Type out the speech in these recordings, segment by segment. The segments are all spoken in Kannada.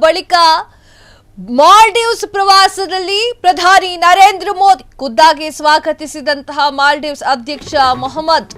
ಬಳಿಕ ಮಾಲ್ಡೀವ್ಸ್ ಪ್ರವಾಸದಲ್ಲಿ ಪ್ರಧಾನಿ ನರೇಂದ್ರ ಮೋದಿ ಖುದ್ದಾಗಿ ಸ್ವಾಗತಿಸಿದಂತಹ ಮಾಲ್ಡೀವ್ಸ್ ಅಧ್ಯಕ್ಷ ಮೊಹಮ್ಮದ್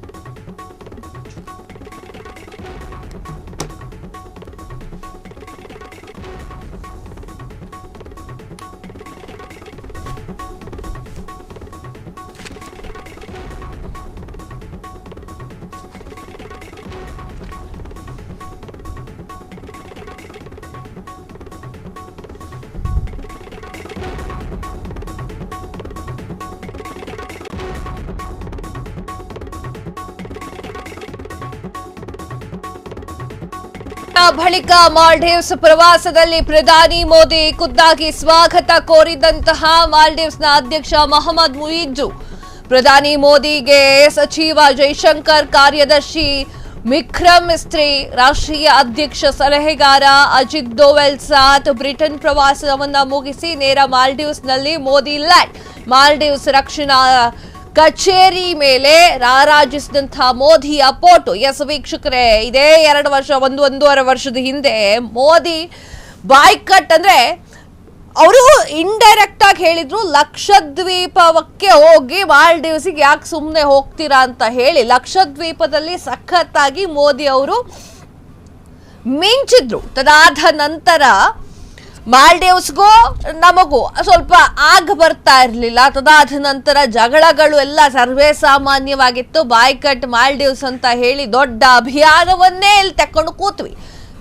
ಬಳಿಕ ಮಾಲ್ಡೀವ್ಸ್ ಪ್ರವಾಸದಲ್ಲಿ ಪ್ರಧಾನಿ ಮೋದಿ ಖುದ್ದಾಗಿ ಸ್ವಾಗತ ಕೋರಿದಂತಹ ಮಾಲ್ಡೀವ್ಸ್ನ ಅಧ್ಯಕ್ಷ ಮೊಹಮ್ಮದ್ ಮುಯಿಜ್ಜು ಪ್ರಧಾನಿ ಮೋದಿಗೆ ಸಚಿವ ಜೈಶಂಕರ್, ಕಾರ್ಯದರ್ಶಿ ವಿಕ್ರಮ್ ಮಿಸ್ತ್ರಿ, ರಾಷ್ಟ್ರೀಯ ಅಧ್ಯಕ್ಷ ಸಲಹೆಗಾರ ಅಜಿತ್ ದೋವಲ್ ಸಾಥ್ ಬ್ರಿಟನ್ ಪ್ರವಾಸವನ್ನ ಮುಗಿಸಿ ನೇರ ಮಾಲ್ಡೀವ್ಸ್ನಲ್ಲಿ ಮೋದಿ ಲ್ಯಾಂಡ್. ಮಾಲ್ಡೀವ್ಸ್ ರಕ್ಷಣಾ ಕಚೇರಿ ಮೇಲೆ ರಾರಾಜಿಸಿದಂತಹ ಮೋದಿಯ ಫೋಟೋ. ಎಸ್ ವೀಕ್ಷಕರೇ, ಇದೇ 2 ವರ್ಷ, ಒಂದೂವರೆ ವರ್ಷದ ಹಿಂದೆ ಮೋದಿ ಬಾಯ್ಕಟ್ ಅಂದ್ರೆ ಅವರು ಇಂಡೈರೆಕ್ಟ್ ಆಗಿ ಹೇಳಿದ್ರು, ಲಕ್ಷದ್ವೀಪಕ್ಕೆ ಹೋಗಿ ಮಾಲ್ಡೀವ್ಸಿಗೆ ಯಾಕೆ ಸುಮ್ಮನೆ ಹೋಗ್ತೀರಾ ಅಂತ ಹೇಳಿ ಲಕ್ಷದ್ವೀಪದಲ್ಲಿ ಸಖತ್ತಾಗಿ ಮೋದಿ ಅವರು ಮಿಂಚಿದ್ರು. ತದಾದ ನಂತರ ಮಾಲ್ಡೀವ್ಸ್ಗೂ ನಮಗೂ ಸ್ವಲ್ಪ ಆಗ ಬರ್ತಾ ಇರಲಿಲ್ಲ. ತದಾದ ನಂತರ ಜಗಳಗಳು ಎಲ್ಲ ಸರ್ವೇ ಸಾಮಾನ್ಯವಾಗಿತ್ತು. ಬಾಯ್ಕಟ್ ಮಾಲ್ಡೀವ್ಸ್ ಅಂತ ಹೇಳಿ ದೊಡ್ಡ ಅಭಿಯಾನವನ್ನೇ ಇಲ್ಲಿ ತಕೊಂಡು ಕೂತ್ವಿ.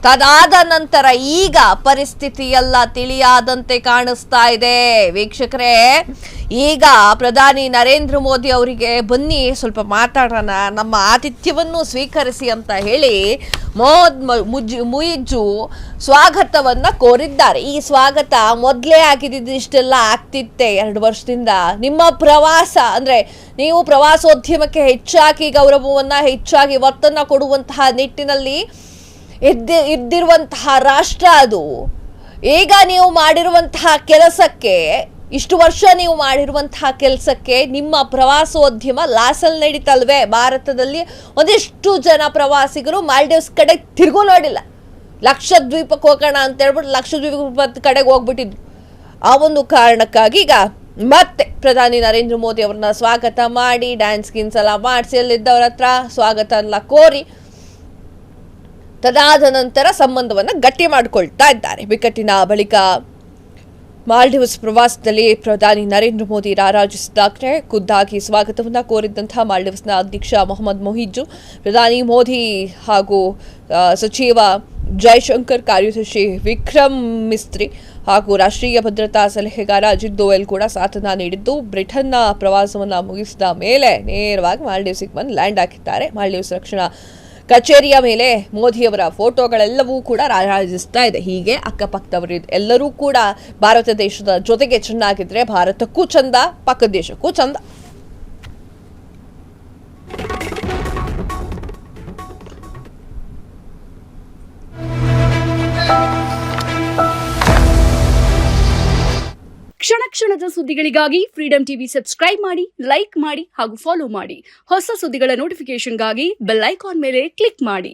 ತದಾದ ನಂತರ ಈಗ ಪರಿಸ್ಥಿತಿ ಎಲ್ಲ ತಿಳಿಯಾದಂತೆ ಕಾಣಿಸ್ತಾ ಇದೆ ವೀಕ್ಷಕರೇ. ಈಗ ಪ್ರಧಾನಿ ನರೇಂದ್ರ ಮೋದಿ ಅವರಿಗೆ ಬನ್ನಿ ಸ್ವಲ್ಪ ಮಾತಾಡೋಣ, ನಮ್ಮ ಆತಿಥ್ಯವನ್ನು ಸ್ವೀಕರಿಸಿ ಅಂತ ಹೇಳಿ ಮುಯಿಜ್ಜು ಸ್ವಾಗತವನ್ನ ಕೋರಿದ್ದಾರೆ. ಈ ಸ್ವಾಗತ ಮೊದಲೇ ಆಗಿದ್ದು ಇಷ್ಟೆಲ್ಲ ಆಗ್ತಿತ್ತೆ 2 ವರ್ಷದಿಂದ. ನಿಮ್ಮ ಪ್ರವಾಸ ಅಂದ್ರೆ ನೀವು ಪ್ರವಾಸೋದ್ಯಮಕ್ಕೆ ಹೆಚ್ಚಾಗಿ ಗೌರವವನ್ನ, ಹೆಚ್ಚಾಗಿ ಒತ್ತನ್ನ ಕೊಡುವಂತಹ ನಿಟ್ಟಿನಲ್ಲಿ ಇದ್ದಿರುವಂತಹ ರಾಷ್ಟ್ರ ಅದು. ಈಗ ನೀವು ಮಾಡಿರುವಂತಹ ಕೆಲಸಕ್ಕೆ, ಇಷ್ಟು ವರ್ಷ ನೀವು ಮಾಡಿರುವಂತಹ ಕೆಲಸಕ್ಕೆ ನಿಮ್ಮ ಪ್ರವಾಸೋದ್ಯಮ ಲಾಸಲ್ಲಿ ನಡೀತಲ್ವೇ? ಭಾರತದಲ್ಲಿ ಒಂದಿಷ್ಟು ಜನ ಪ್ರವಾಸಿಗರು ಮಾಲ್ಡೀವ್ಸ್ ಕಡೆ ತಿರುಗು ನೋಡಿಲ್ಲ. ಲಕ್ಷದ್ವೀಪಕ್ಕೆ ಹೋಗೋಣ ಅಂತ ಹೇಳ್ಬಿಟ್ಟು ಲಕ್ಷದ್ವೀಪದ ಕಡೆಗೆ ಹೋಗ್ಬಿಟ್ಟಿದ್ರು. ಆ ಒಂದು ಕಾರಣಕ್ಕಾಗಿ ಈಗ ಮತ್ತೆ ಪ್ರಧಾನಿ ನರೇಂದ್ರ ಮೋದಿ ಅವ್ರನ್ನ ಸ್ವಾಗತ ಮಾಡಿ ಡ್ಯಾನ್ಸ್ ಗಿನ್ಸ್ ಎಲ್ಲ ಮಾಡಿಸಿ ಅಲ್ಲಿದ್ದವ್ರ ಹತ್ರ ಸ್ವಾಗತ ಎಲ್ಲ ಕೋರಿ ತದಾದ ನಂತರ ಸಂಬಂಧವನ್ನು ಗಟ್ಟಿ ಮಾಡಿಕೊಳ್ತಾ ಇದ್ದಾರೆ. ಬಿಕ್ಕಟ್ಟಿನ ಬಳಿಕ ಮಾಲ್ಡೀವ್ಸ್ ಪ್ರವಾಸದಲ್ಲಿ ಪ್ರಧಾನಿ ನರೇಂದ್ರ ಮೋದಿ ರಾರಾಜಿಸಿದಾಗಲೇ ಖುದ್ದಾಗಿ ಸ್ವಾಗತವನ್ನು ಕೋರಿದಂತಹ ಮಾಲ್ಡೀವ್ಸ್ನ ಅಧ್ಯಕ್ಷ ಮೊಹಮ್ಮದ್ ಮುಯಿಜ್ಜು ಪ್ರಧಾನಿ ಮೋದಿ ಹಾಗೂ ಸಚಿವ ಜೈಶಂಕರ್, ಕಾರ್ಯದರ್ಶಿ ವಿಕ್ರಮ್ ಮಿಸ್ತ್ರಿ ಹಾಗೂ ರಾಷ್ಟ್ರೀಯ ಭದ್ರತಾ ಸಲಹೆಗಾರ ಅಜಿತ್ ದೋವಲ್ ಕೂಡ ಸಾಥನ್ನ ನೀಡಿದ್ದು ಬ್ರಿಟನ್ನ ಪ್ರವಾಸವನ್ನು ಮುಗಿಸಿದ ಮೇಲೆ ನೇರವಾಗಿ ಮಾಲ್ಡೀವ್ಸಿಗೆ ಬಂದು ಲ್ಯಾಂಡ್ ಹಾಕಿದ್ದಾರೆ. ಮಾಲ್ಡೀವ್ಸ್ ರಕ್ಷಣಾ ಕಚೇರಿಯ ಮೇಲೆ ಮೋದಿಯವರ ಫೋಟೋಗಳೆಲ್ಲವೂ ಕೂಡ ರಾರಾಜಿಸ್ತಾ ಇದೆ. ಹೀಗೆ ಅಕ್ಕಪಕ್ಕದವರು ಎಲ್ಲರೂ ಕೂಡ ಭಾರತ ದೇಶದ ಜೊತೆಗೆ ಚೆನ್ನಾಗಿದ್ರೆ ಭಾರತಕ್ಕೂ ಚಂದ, ಪಕ್ಕದ ದೇಶಕ್ಕೂ ಚಂದ. ಕ್ಷಣ ಕ್ಷಣದ ಸುದ್ದಿಗಳಿಗಾಗಿ ಫ್ರೀಡಂ ಟಿವಿ ಸಬ್ಸ್ಕ್ರೈಬ್ ಮಾಡಿ, ಲೈಕ್ ಮಾಡಿ ಹಾಗೂ ಫಾಲೋ ಮಾಡಿ. ಹೊಸ ಸುದ್ದಿಗಳ ನೋಟಿಫಿಕೇಶನ್ಗಾಗಿ ಬೆಲ್ ಐಕಾನ್ ಮೇಲೆ ಕ್ಲಿಕ್ ಮಾಡಿ.